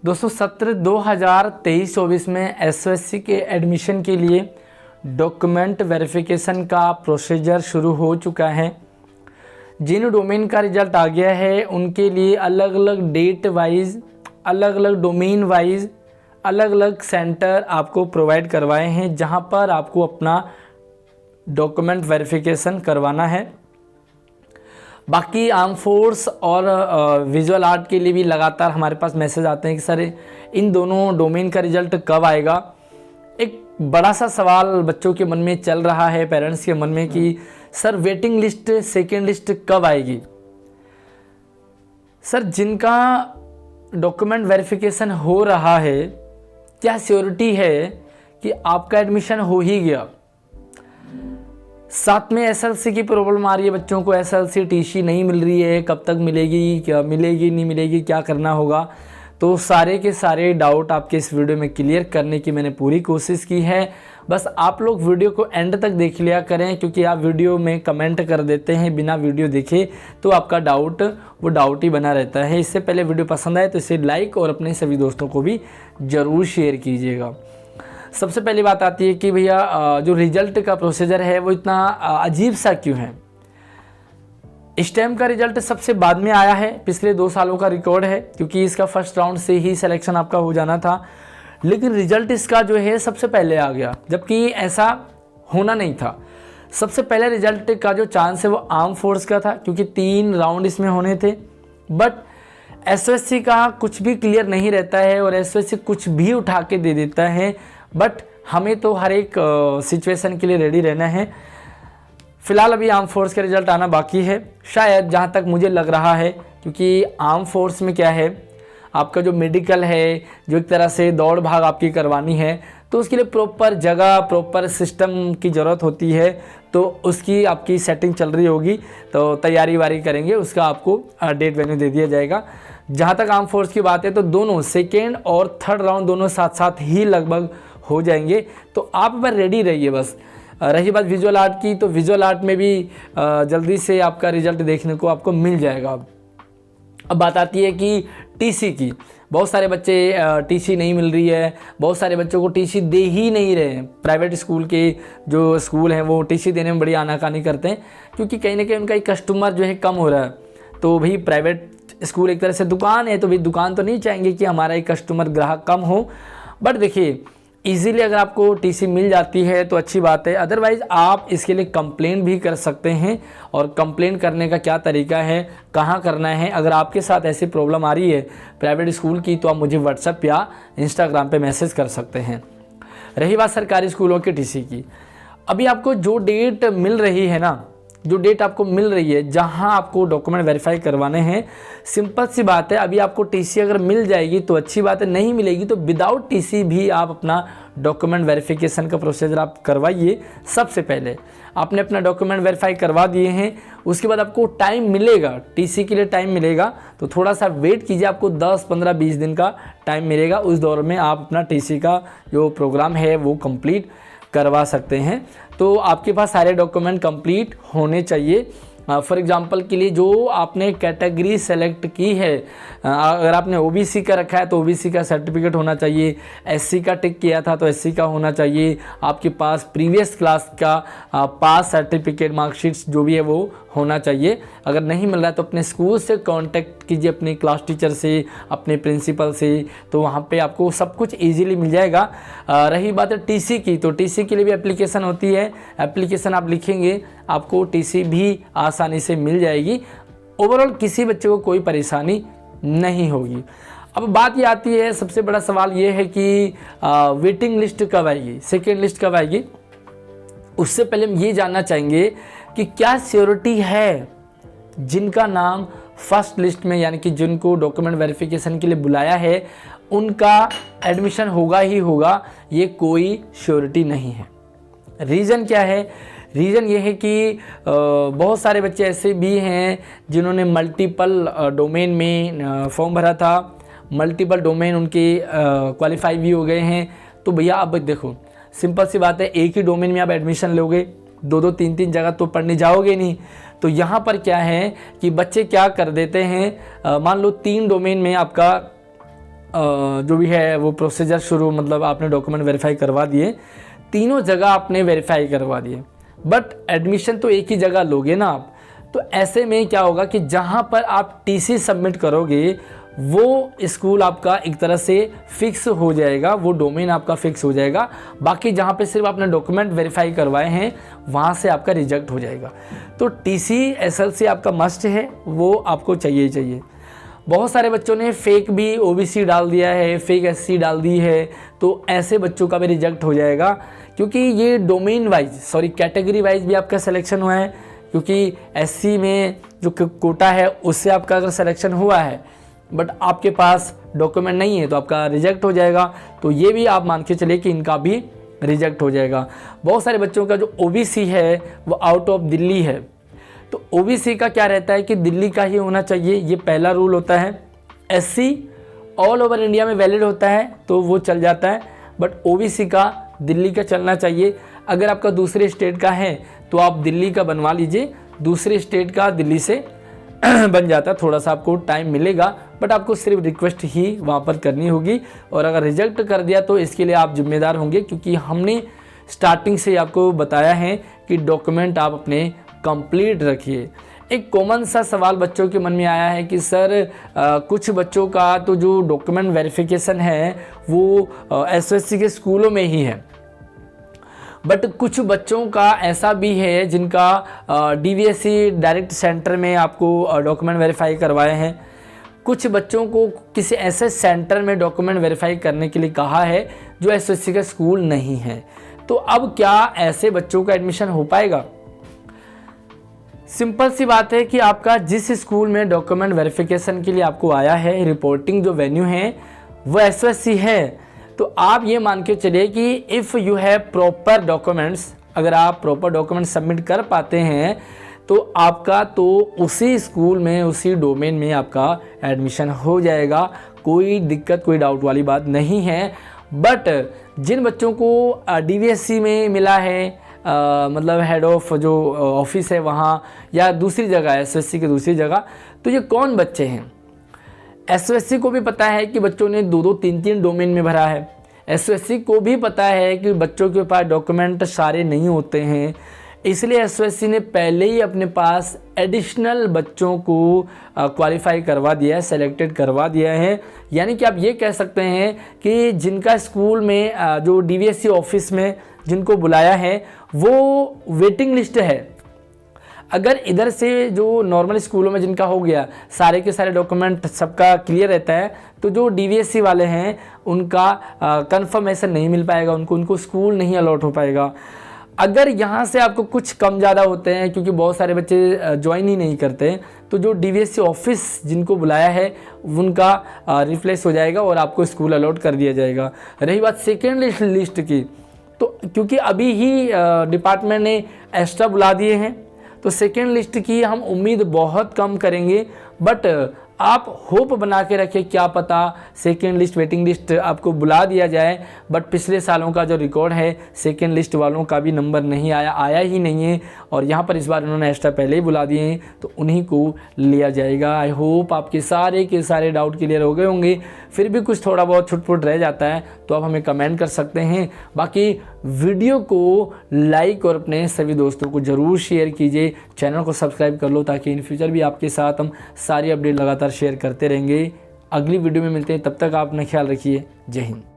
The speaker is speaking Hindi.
दोस्तों सत्र 2023-24 में एसओएससी के एडमिशन के लिए डॉक्यूमेंट वेरिफिकेशन का प्रोसीजर शुरू हो चुका है। जिन डोमेन का रिजल्ट आ गया है उनके लिए अलग अलग डेट वाइज, अलग अलग डोमेन वाइज, अलग अलग सेंटर आपको प्रोवाइड करवाए हैं जहां पर आपको अपना डॉक्यूमेंट वेरिफिकेशन करवाना है। बाकी आर्म फोर्स और विजुअल आर्ट के लिए भी लगातार हमारे पास मैसेज आते हैं कि सर इन दोनों डोमेन का रिजल्ट कब आएगा। एक बड़ा सा सवाल बच्चों के मन में चल रहा है, पेरेंट्स के मन में, कि sir waiting list, second list कब आएगी। सर जिनका डॉक्यूमेंट वेरिफिकेशन हो रहा है, क्या श्योरिटी है कि आपका एडमिशन हो ही गया। साथ में एसएलसी की प्रॉब्लम आ रही है बच्चों को, एसएलसी टीसी नहीं मिल रही है, कब तक मिलेगी, क्या मिलेगी नहीं मिलेगी, क्या करना होगा। तो सारे के सारे डाउट आपके इस वीडियो में क्लियर करने की मैंने पूरी कोशिश की है। बस आप लोग वीडियो को एंड तक देख लिया करें, क्योंकि आप वीडियो में कमेंट कर देते हैं बिना वीडियो देखे, तो आपका डाउट वो डाउट ही बना रहता है। इससे पहले वीडियो पसंद आए तो इसे लाइक और अपने सभी दोस्तों को भी ज़रूर शेयर कीजिएगा। सबसे पहली बात आती है कि भैया जो रिजल्ट का प्रोसीजर है वो इतना अजीब सा क्यों है। स्टेम का रिजल्ट सबसे बाद में आया है, पिछले 2 सालों का रिकॉर्ड है, क्योंकि इसका फर्स्ट राउंड से ही सिलेक्शन आपका हो जाना था। लेकिन रिजल्ट इसका जो है सबसे पहले आ गया, जबकि ऐसा होना नहीं था। सबसे पहले रिजल्ट का जो चांस है वो आर्म फोर्स का था, क्योंकि 3 राउंड इसमें होने थे। बट एसओएससी का कुछ भी क्लियर नहीं रहता है और एसओएससी कुछ भी उठा के दे देता है। बट हमें तो हर एक सिचुएशन के लिए रेडी रहना है। फिलहाल अभी आर्म फोर्स का रिजल्ट आना बाकी है, शायद जहाँ तक मुझे लग रहा है, क्योंकि आर्म फोर्स में क्या है, आपका जो मेडिकल है, जो एक तरह से दौड़ भाग आपकी करवानी है, तो उसके लिए प्रॉपर जगह, प्रॉपर सिस्टम की ज़रूरत होती है। तो उसकी आपकी सेटिंग चल रही होगी, तो तैयारी वारी करेंगे, उसका आपको डेट वेन्यू दे दिया जाएगा। जहाँ तक आर्म फोर्स की बात है तो दोनों सेकेंड और थर्ड राउंड दोनों साथ साथ ही लगभग हो जाएंगे, तो आप पर रेडी रहिए। बस रही बात विजुअल आर्ट की, तो विजुअल आर्ट में भी जल्दी से आपका रिजल्ट देखने को आपको मिल जाएगा। अब बात आती है कि टीसी की। बहुत सारे बच्चे टीसी नहीं मिल रही है, बहुत सारे बच्चों को टीसी दे ही नहीं रहे हैं। प्राइवेट स्कूल के जो स्कूल हैं वो टीसी देने में बड़ी आनाकानी करते हैं, क्योंकि कहीं ना कहीं उनका एक कस्टमर जो है कम हो रहा है। तो भाई प्राइवेट स्कूल एक तरह से दुकान है, तो भाई दुकान तो नहीं चाहेंगे कि हमारा एक कस्टमर ग्राहक कम हो। बट देखिए, इजीली अगर आपको टीसी मिल जाती है तो अच्छी बात है, अदरवाइज़ आप इसके लिए कंप्लेंट भी कर सकते हैं। और कंप्लेंट करने का क्या तरीका है, कहाँ करना है, अगर आपके साथ ऐसी प्रॉब्लम आ रही है प्राइवेट स्कूल की, तो आप मुझे व्हाट्सएप या इंस्टाग्राम पे मैसेज कर सकते हैं। रही बात सरकारी स्कूलों के टीसी की, अभी आपको जो डेट मिल रही है ना, जो डेट आपको मिल रही है जहां आपको डॉक्यूमेंट वेरीफाई करवाने हैं, सिंपल सी बात है, अभी आपको टीसी अगर मिल जाएगी तो अच्छी बात है, नहीं मिलेगी तो विदाउट टीसी भी आप अपना डॉक्यूमेंट वेरिफिकेशन का प्रोसीजर आप करवाइए। सबसे पहले आपने अपना डॉक्यूमेंट वेरीफाई करवा दिए हैं, उसके बाद आपको टाइम मिलेगा, टीसी के लिए टाइम मिलेगा, तो थोड़ा सा वेट कीजिए, आपको 10, 15, 20 दिन का टाइम मिलेगा। उस दौर में आप अपना टीसी का जो प्रोग्राम है वो कंप्लीट करवा सकते हैं। तो आपके पास सारे डॉक्यूमेंट कंप्लीट होने चाहिए। फॉर एग्जांपल के लिए जो आपने कैटेगरी सेलेक्ट की है, अगर आपने ओबीसी का रखा है तो ओबीसी का सर्टिफिकेट होना चाहिए, एससी का टिक किया था तो एससी का होना चाहिए, आपके पास प्रीवियस क्लास का पास सर्टिफिकेट, मार्कशीट्स जो भी है वो होना चाहिए। अगर नहीं मिल रहा है तो अपने स्कूल से कांटेक्ट कीजिए, अपने क्लास टीचर से, अपने प्रिंसिपल से, तो वहाँ पे आपको सब कुछ इजीली मिल जाएगा। रही बात है टीसी की, तो टीसी के लिए भी एप्लीकेशन होती है, एप्लीकेशन आप लिखेंगे, आपको टीसी भी आसानी से मिल जाएगी। ओवरऑल किसी बच्चे को कोई परेशानी नहीं होगी। अब बात ये आती है, सबसे बड़ा सवाल ये है कि वेटिंग लिस्ट कब आएगी, सेकेंड लिस्ट कब आएगी। उससे पहले हम ये जानना चाहेंगे कि क्या श्योरिटी है जिनका नाम फर्स्ट लिस्ट में, यानी कि जिनको डॉक्यूमेंट वेरिफिकेशन के लिए बुलाया है, उनका एडमिशन होगा ही होगा, ये कोई श्योरिटी नहीं है। रीज़न क्या है? रीज़न ये है कि बहुत सारे बच्चे ऐसे भी हैं जिन्होंने मल्टीपल डोमेन में फॉर्म भरा था, मल्टीपल डोमेन उनके क्वालिफाई भी हो गए हैं। तो भैया अब देखो, सिंपल सी बात है, एक ही डोमेन में आप एडमिशन लोगे, 2-2, 3-3 जगह तो पढ़ने जाओगे नहीं। तो यहाँ पर क्या है कि बच्चे क्या कर देते हैं, मान लो 3 डोमेन में आपका जो भी है वो प्रोसीजर शुरू, मतलब आपने डॉक्यूमेंट वेरीफाई करवा दिए, तीनों जगह आपने वेरीफाई करवा दिए, बट एडमिशन तो एक ही जगह लोगे ना आप। तो ऐसे में क्या होगा कि जहाँ पर आप टीसी सबमिट करोगे वो स्कूल आपका एक तरह से फिक्स हो जाएगा, वो डोमेन आपका फिक्स हो जाएगा। बाकी जहाँ पे सिर्फ आपने डॉक्यूमेंट वेरीफाई करवाए हैं वहाँ से आपका रिजेक्ट हो जाएगा। तो टीसी एसएलसी आपका मस्ट है, वो आपको चाहिए ही चाहिए। बहुत सारे बच्चों ने फेक भी ओबीसी डाल दिया है, फेक एससी डाल दी है, तो ऐसे बच्चों का भी रिजेक्ट हो जाएगा, क्योंकि ये डोमेन वाइज कैटेगरी वाइज भी आपका सिलेक्शन हुआ है। क्योंकि एससी में जो कोटा है उससे आपका अगर सिलेक्शन हुआ है बट आपके पास डॉक्यूमेंट नहीं है तो आपका रिजेक्ट हो जाएगा। तो ये भी आप मान के चलिए कि इनका भी रिजेक्ट हो जाएगा। बहुत सारे बच्चों का जो ओबीसी है वो आउट ऑफ दिल्ली है, तो ओबीसी का क्या रहता है कि दिल्ली का ही होना चाहिए, ये पहला रूल होता है। एससी ऑल ओवर इंडिया में वैलिड होता है तो वो चल जाता है, बट ओबीसी का दिल्ली का चलना चाहिए। अगर आपका दूसरे स्टेट का है तो आप दिल्ली का बनवा लीजिए, दूसरे स्टेट का दिल्ली से बन जाता है, थोड़ा सा आपको टाइम मिलेगा, बट आपको सिर्फ रिक्वेस्ट ही वहाँ पर करनी होगी। और अगर रिजेक्ट कर दिया तो इसके लिए आप जिम्मेदार होंगे, क्योंकि हमने स्टार्टिंग से आपको बताया है कि डॉक्यूमेंट आप अपने कंप्लीट रखिए। एक कॉमन सा सवाल बच्चों के मन में आया है कि सर कुछ बच्चों का तो जो डॉक्यूमेंट वेरिफिकेशन है वो एसएससी के स्कूलों में ही है, बट कुछ बच्चों का ऐसा भी है जिनका डीवीएससी डायरेक्ट सेंटर में आपको डॉक्यूमेंट वेरीफाई करवाए हैं। कुछ बच्चों को किसी ऐसे सेंटर में डॉक्यूमेंट वेरीफाई करने के लिए कहा है जो एसएससी का स्कूल नहीं है। तो अब क्या ऐसे बच्चों का एडमिशन हो पाएगा? सिंपल सी बात है कि आपका जिस स्कूल में डॉक्यूमेंट वेरिफिकेशन के लिए आपको आया है, रिपोर्टिंग जो वेन्यू है वो एसएससी है, तो आप ये मान के चलिए कि if you have proper documents, अगर आप प्रॉपर डॉक्यूमेंट सबमिट कर पाते हैं तो आपका तो उसी स्कूल में उसी डोमेन में आपका एडमिशन हो जाएगा। कोई दिक्कत कोई डाउट वाली बात नहीं है। बट जिन बच्चों को डीवीएससी में मिला है, मतलब हेड ऑफ जो ऑफिस है वहाँ या दूसरी जगह एसएससी की दूसरी जगह, तो ये कौन बच्चे हैं? एसएससी को भी पता है कि बच्चों ने 2-2, 3-3 डोमेन में भरा है। एसएससी को भी पता है कि बच्चों के पास डॉक्यूमेंट सारे नहीं होते हैं, इसलिए एसएससी ने पहले ही अपने पास एडिशनल बच्चों को क्वालिफाई करवा दिया है, सेलेक्टेड करवा दिया है। यानी कि आप ये कह सकते हैं कि जिनका स्कूल में जो डीवीएससी ऑफिस में जिनको बुलाया है वो वेटिंग लिस्ट है। अगर इधर से जो नॉर्मल स्कूलों में जिनका हो गया, सारे के सारे डॉक्यूमेंट सबका क्लियर रहता है, तो जो डीवीएससी वाले हैं उनका कंफर्मेशन नहीं मिल पाएगा, उनको स्कूल नहीं अलॉट हो पाएगा। अगर यहाँ से आपको कुछ कम ज़्यादा होते हैं, क्योंकि बहुत सारे बच्चे ज्वाइन ही नहीं करते, तो जो डीवीएससी ऑफिस जिनको बुलाया है उनका रिप्लेस हो जाएगा और आपको स्कूल अलॉट कर दिया जाएगा। रही बात सेकेंड लिस्ट की, तो क्योंकि अभी ही डिपार्टमेंट ने एक्स्ट्रा बुला दिए हैं, तो सेकेंड लिस्ट की हम उम्मीद बहुत कम करेंगे। बट आप होप बना के रखें, क्या पता सेकेंड लिस्ट वेटिंग लिस्ट आपको बुला दिया जाए। बट पिछले सालों का जो रिकॉर्ड है, सेकेंड लिस्ट वालों का भी नंबर नहीं आया ही नहीं है, और यहाँ पर इस बार उन्होंने एक्स्ट्रा पहले ही बुला दिए हैं, तो उन्हीं को लिया जाएगा। आई होप आपके सारे के सारे डाउट क्लियर हो गए होंगे। फिर भी कुछ थोड़ा बहुत छुटपुट रह जाता है तो आप हमें कमेंट कर सकते हैं। बाकी वीडियो को लाइक और अपने सभी दोस्तों को ज़रूर शेयर कीजिए, चैनल को सब्सक्राइब कर लो, ताकि इन फ्यूचर भी आपके साथ हम सारी अपडेट लगातार शेयर करते रहेंगे। अगली वीडियो में मिलते हैं, तब तक आप अपना ख्याल रखिए। जय हिंद।